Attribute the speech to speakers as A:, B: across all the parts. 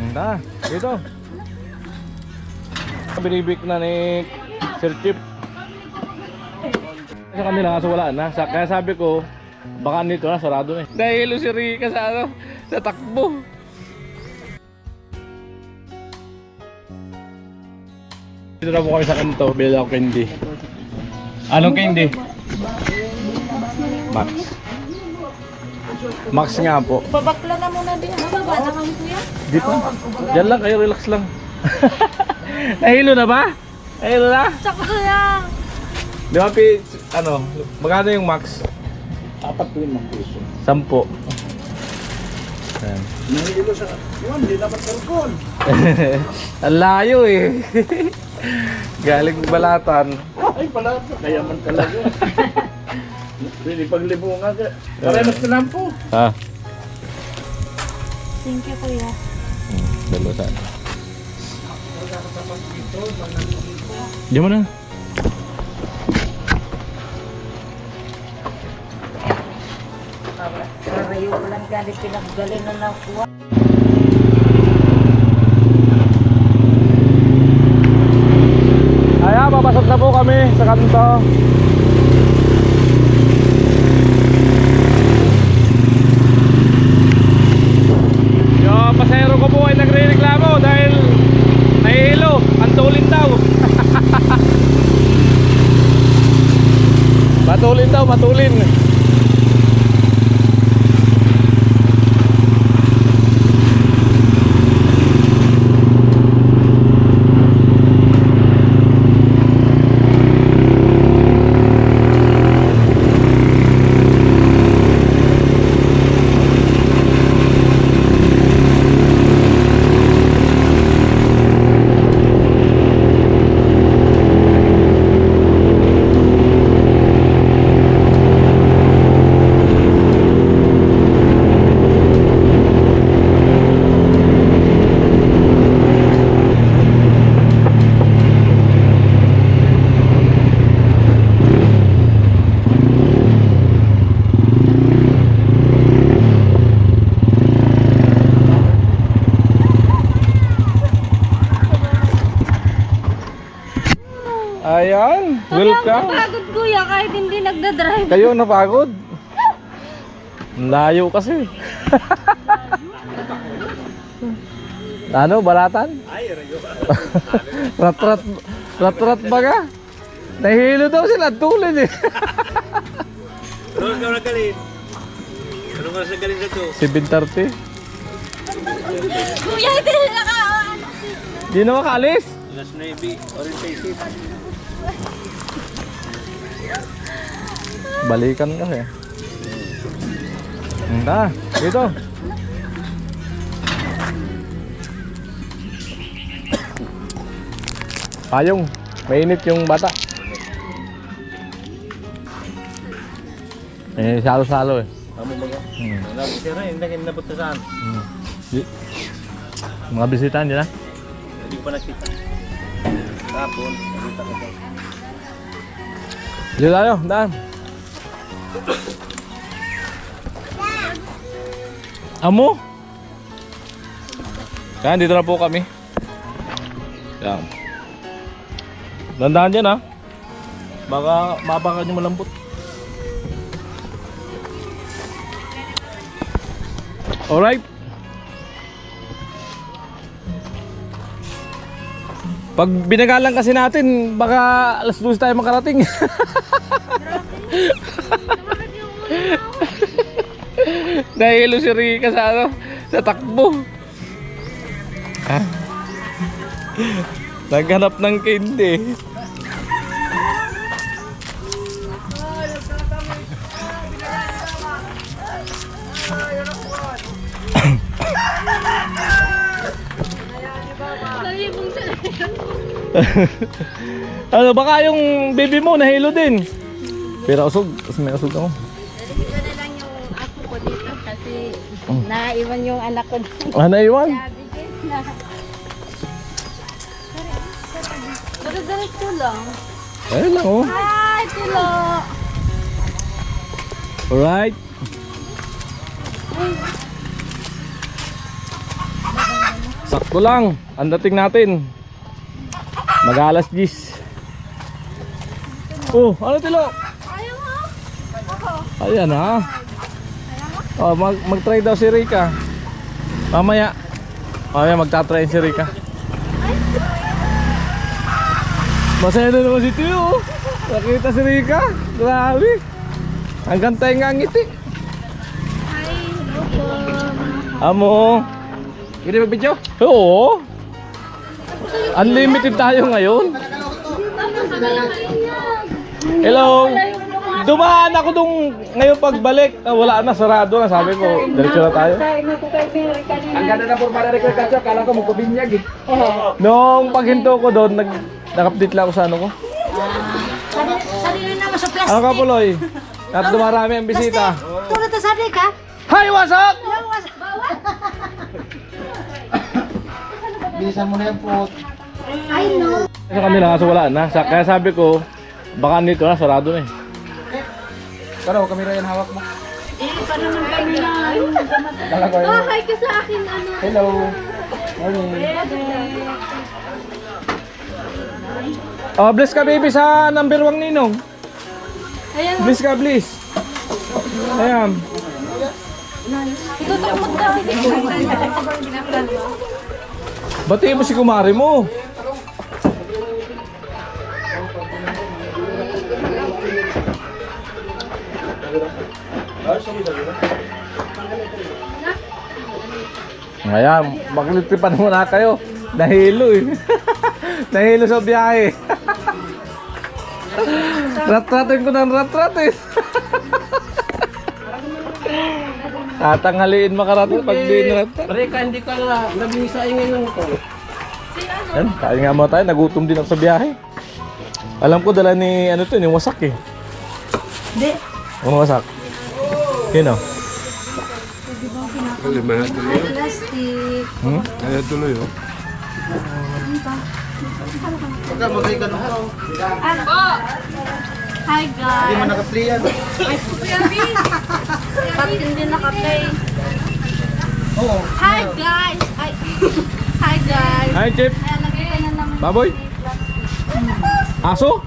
A: Handa, dito. Binibik na ni Sir Chip. Sa kanila kaso wala na. Kaya sabi ko, baka nito na, sarado na eh. Dahil si Rika sa ano, sa takbo. Dito na po kami sa kanto, bili ako candy. Anong candy? Max. Max nga po.
B: Babakla na muna din. Baba na kami kuya.
A: Dito. Diyan lang kayo, relax lang. Nahilo na ba? Nahilo na?
B: Tsaka kuya.
A: Di ba, ano, magkano yung max?
C: 4 piso.
A: 10. Ayan.
C: Nahihilo sa yun, hindi dapat karkon.
A: Ang layo eh. Galing balatan.
C: Ay pala, kaya man talaga. Pwede paglibungan ka. Paremas na lang po.
A: Ha?
B: Thank you kuya.
A: Dalawa saan? Diyan mo na.
B: Karayo ko lang galing pinaggaling na nakuha.
A: Ayan, papasok na po kami sa kanto. Yung pasahero ko po ay nagre-reklamo dahil nahihilo, pantulin daw. Matulin daw, matulin. Ayan, welcome.
B: Pagod kuya kahit hindi nagdadrive.
A: Kayo napagod? Ang layo kasi. Ano, balatan?
C: Ay, rayo.
A: Rat-rat baga? Nahihilo daw sila, tulad eh.
C: Ano ka nagaling? Ano ka nagaling na to?
A: 7:30.
B: Kuya hindi na nakaano.
A: Di na makaalis.
C: Last Navy, orientation.
A: Balikan kasi. Handa, dito. Payong, mainit yung bata. Eh, salo-salo eh.
C: Amo mga. Nabisira, hindi na napunta saan.
A: Mga bisitahan dyan ha?
C: Hindi ko pa nakita. Tapon, nakita ko daw.
A: Dito tayo, daan. Amo? Yan, dito na po kami. Yan. Dandahan dyan ha. Baka mabakan nyo malambot. Alright. Pag binagalan kasi natin, baka alas 12 tayo makarating. Nahilo si Rika sa ano, sa takbo. Naghanap ng candy. Ano, baka yung baby mo nahilo din. Pero usog, may usog ako.
B: Ito na lang yung ako ko dito kasi naiwan yung anak ko.
A: Ah, naiwan?
B: Diretso lang.
A: Ayun lang oh.
B: Hi, Tilo!
A: Alright. Sakto lang ang dating natin. Mag-alas 10. Oh, ano tilo? Ayan ha. Oh, mag-try daw si Rika. Mamaya. Mamaya magta-try si Rika. Masaya na naman si Tio. Nakita si Rika. Grabe. Hanggang tayo nga ngiti.
B: Hi, hello po.
A: Amo.
C: Hindi mag-video?
A: Oo. Unlimited tayo ngayon. Hello. Dumaan ako nung ngayon pagbalik. Wala na, sarado na. Sabi ko, diretso na tayo.
C: Ang ganda na po para record ka, kala ko magpabinyag eh.
A: Nung paghinto ko doon, nag-update lang ako sa ano ko.
B: Sarili naman sa plastic.
A: Ano ka, Puloy? At dumarami ang bisita.
B: Tulad na sabi ka?
A: Hi, what's up?
C: Bilisan mo na yan po.
B: I know.
A: Sa kanila kaso wala na. Kaya sabi ko, baka nito na, sarado na eh.
C: Pero kamera yan hawak mo.
B: Pa naman kami na.
C: Talaga yun.
B: Oh, hi ka sa akin. Ano?
C: Hello. Morning.
A: Oh, bless ka baby sa number 1 ninong.
B: Ayan.
A: Bless ka, bless. Ayan.
B: Tutukmot ka.
A: Batiin mo si kumari mo. Ngayon, maglitipan muna kayo. Nahilo eh. Nahilo sa biyahe. Rat-ratin ko ng rat-rat eh. Tatanghaliin makarating pag di rat-rat.
C: Reka, hindi ka na naging sa ingin ng ito.
A: Yan, kain nga muna tayo. Nagutom din ako sa biyahe. Alam ko dala ni ano to, ni wasak eh.
B: Hindi.
A: Ano wasak? Yun o.
B: Plastic.
A: Hmm?
C: Kaya tuloy oh. Pagka magay ka na.
B: Hi guys.
C: Hindi mo naka-play yan.
B: Ba't hindi naka-play?
C: Oo.
B: Hi guys. Hi guys.
A: Hi, Chip.
B: Ayan, nakita na naman.
A: Baboy. Aso?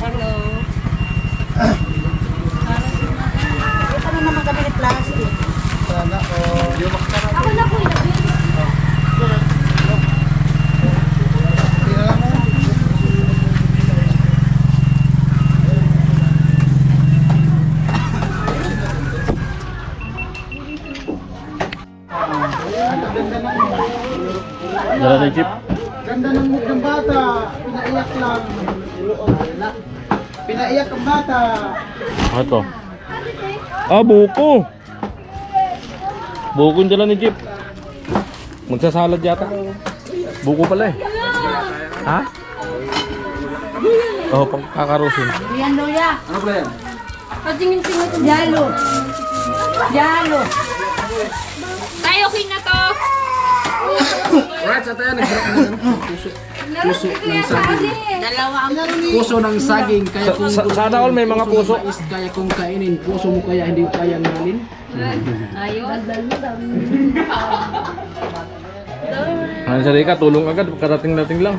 B: Hello. Ito na naman kami ng plastic.
C: Sana
B: Ako na po ilagay.
A: Dala ni Chip.
C: Ganda ng mood ng bata. Pinaiyak lang. Pinaiyak ang bata.
A: Ano to? Ah, buko. Buko yung dala ni Chip. Magsasalad yata. Buko pala eh. Ha? Oh, pang kakarusin.
B: Yan luya.
C: Ano pala yan?
B: Patingin-tingin ito. Yalo. Yalo. Tayo okay na to.
C: Right, sa tayo nag-drop na yan. Puso ng saging.
B: Dalawa ang
C: Puso ng saging. Kaya kung
A: Sana all may mga puso.
C: is kaya kung kainin. Puso mo kaya hindi kaya ngalin.
B: ayun.
A: Ano sa Rika, tulong agad. Karating-dating lang.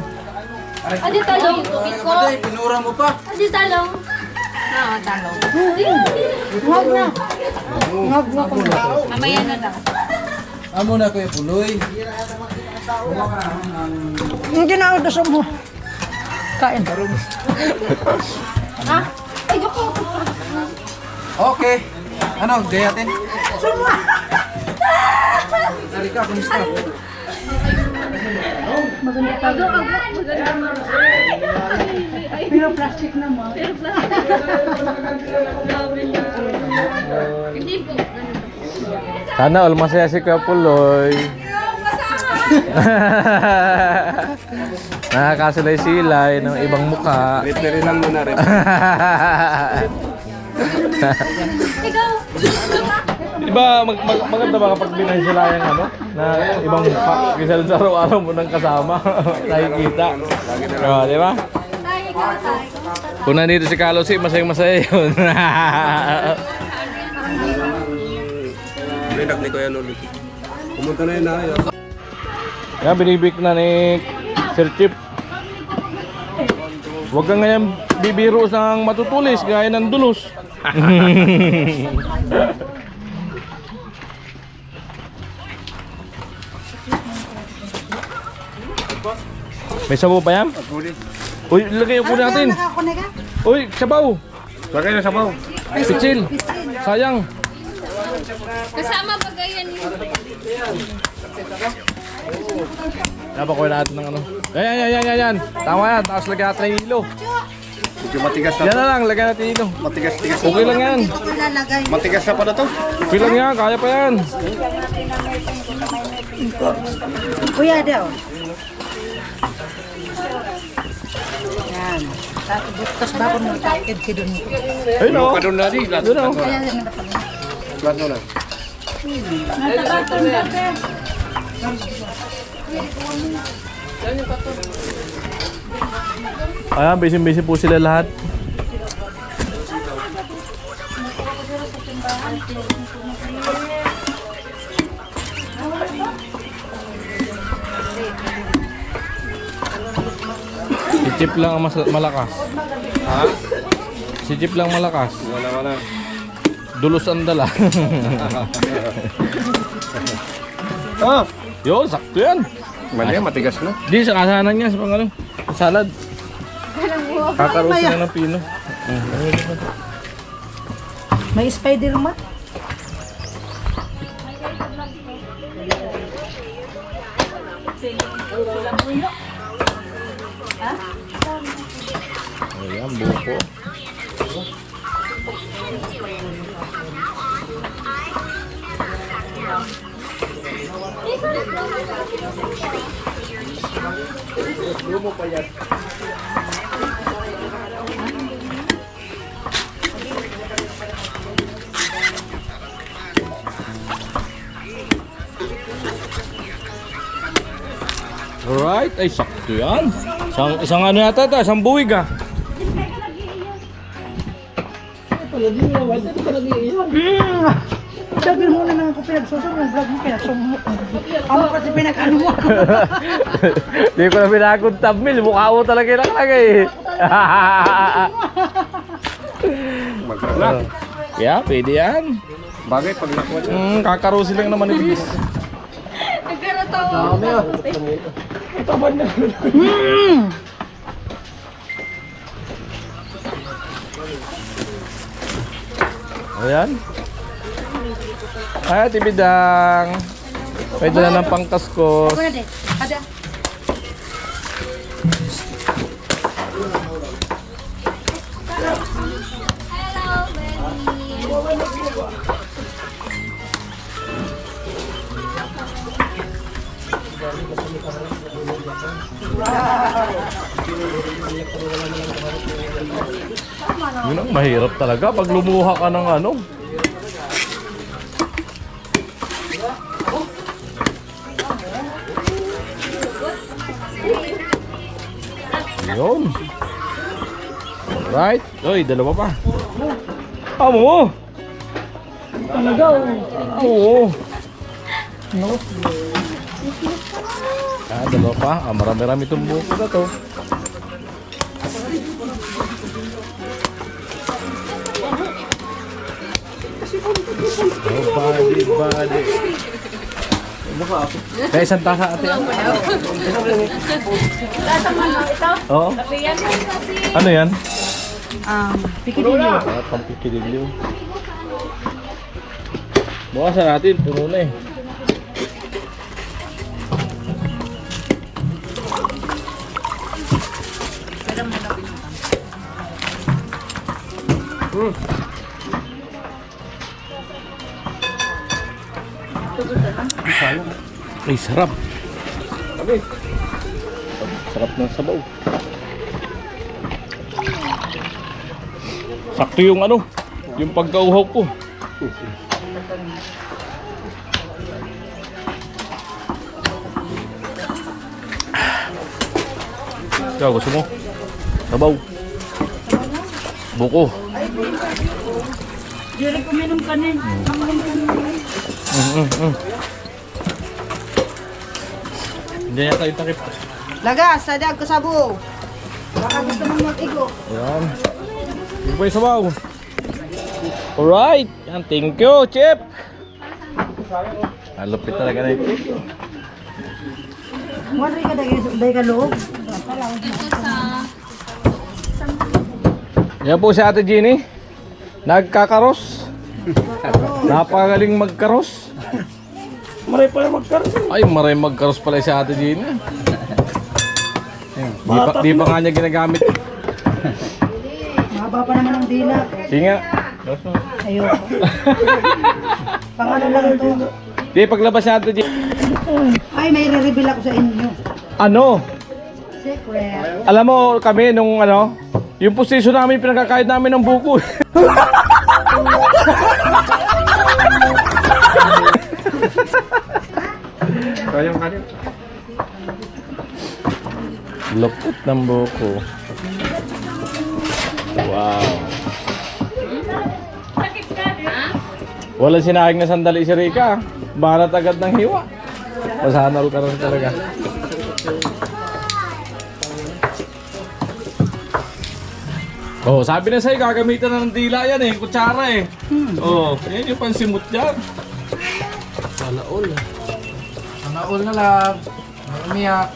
B: Adi talong. Iko.
C: Pinura mo pa.
B: Adi talong. Oo, talong. Huwag na. Huwag na kung mamaya na lang.
C: Amo na Kuya Puloy.
B: Hindi na ako gusto mo. Kain. Ha? Ay, ako.
C: Okay. Ano, gayatin? Narika, kumusta?
B: Maganda tayo. Maganda. Pero plastic naman. Pero plastic. Hindi po.
A: Sana all masaya si Kuya Puloy. Nakakasilay-silay ng ibang mukha.
C: Rin lang muna rin.
B: Ikaw.
A: Diba maganda ba kapag binasilayang ano? Na ibang mukha. Kasi sa araw-araw mo nang kasama. Nakikita. Diba? Kung nandito si Carlos, masayang-masaya yun.
D: Rinak ni Kuya Lolo. Pumunta na yun na.
A: Yan, binibik na ni Sir Chip. Huwag ka ngayon bibiro ng matutulis gaya ng dulos. May sabaw pa yan? Uy, lagay yung kunin natin. Uy, sabaw.
C: Lagay na sabaw.
A: Pitsil. Sayang.
B: Kasama pa ganyan yun.
A: Napakuha natin ng ano. Yan. Tama yan. Tapos lagyan natin ng hilo.
C: Medyo matigas
A: Yan na lang, lagyan natin hilo.
C: Matigas-tigas.
A: Okay lang yan.
C: Matigas na pala to.
A: Okay lang yan, kaya pa yan.
D: Kuya daw. Yan. Tapos bago mo takid si Dun.
A: Ayun o.
C: Padon na di.
A: Doon o.
D: Kaya yan na pala.
C: Plato na.
A: Ayan, busy po sila lahat. Si Chip lang ang malakas.
C: Ha?
A: Si Chip lang malakas.
C: Wala.
A: Dulos ang dala.
C: Ah!
A: Yo, sakto yan.
C: Mali, matigas na.
A: Di, sa kasanan niya, sa pang ano, salad. Kakaroon sila ng pino.
D: May Spider-Man.
A: Ayan, buko. Alright, ay sakto yan. Isang ano yata ito, isang buwig ah.
D: Sabi mo na naman ako pinagsusunod ng vlog mo, pinagsusunod. Ako kasi pinag-ano mo.
A: Hindi ko na pinakong thumbnail, mukha mo talaga yung nakalagay eh.
C: Magkalak.
A: Kaya, pwede yan.
C: Bagay pag nakuha dyan.
A: Kakarosin lang naman ibis. Ayan. Ay, tibidang. Pwede na ng pangkaskos.
D: Kuya de, ada.
A: Yun ang mahirap talaga pag lumuha ka ng ano. Yun. Right. Uy, dalawa pa. Amo. Ano daw? Oo. No. Dalawa pa. Marami-rami itong buko na to. Oh, body. Kaya isang tasa ate. Oo. Ano yan?
D: Pikidilyo.
A: Pampikidilyo. Bukasan natin, puno na eh. Ay, sarap. Sarap ng sabaw. Sakto yung ano, yung pagkauhaw ko. Ikaw, gusto mo? Sabaw. Buko.
D: Dili ko minum kanin.
A: Hindi yata yung takip.
D: Lagas, sadag ko sabo. Baka gusto mong mag-igo.
A: Ayan. Yung po yung sabaw. Alright. Yan, thank you, Chip. Lupit talaga na ito.
D: Mari ka dahil ka loob.
A: Yan po si Ate Jeannie. Nagkakaros. Napakagaling magkaros.
C: Maray pala magkaroon.
A: Ay, maray magkaros pala si Ate Jeannie. Di pa nga niya ginagamit.
D: Mahaba pa naman ang dila.
A: Sige nga.
D: Ayoko. Pangano lang ito.
A: Di, paglabas si Ate Jeannie.
D: Ay, may re-reveal ako sa inyo.
A: Ano?
D: Secret.
A: Alam mo kami nung ano, yung posisyon namin pinagkakait namin ng buko.
C: Kayang-kayang.
A: Lupit ng buko. Wow. Walang sinahing na sandali si Rika. Balat agad ng hiwa. Masanal ka rin talaga. Oh, sabi na sa'yo, gagamitan na ng dila yan eh, kutsara eh. Oh, yan yung pansimut dyan. Sana all.
E: Sana all na lang. Umiyak.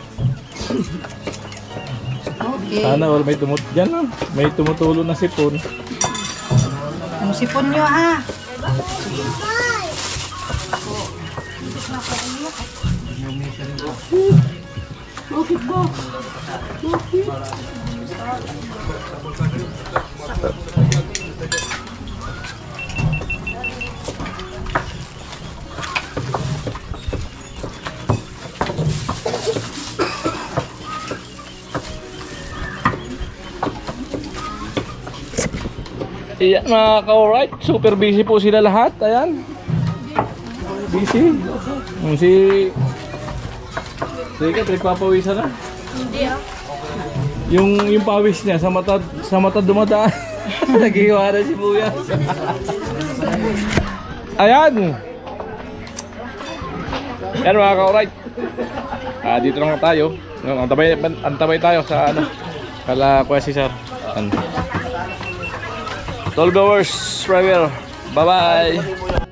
D: Okay.
A: Sana all, may tumut dyan ah. May tumutulo na sipon.
D: Ang sipon nyo ha.
A: Ayan mga ka-alright, super busy po sila lahat, ayan. Busy. Sige, pinagpapawisan na.
B: Hindi ah.
A: Yung pawis niya sa mata dumadaan. Naghiwa na si Buyas. Ayan. Ayan mga ka-alright. Dito lang tayo. Antabay tayo sa ano. Kala Kuya Cesar. 12 hours forever. Bye bye.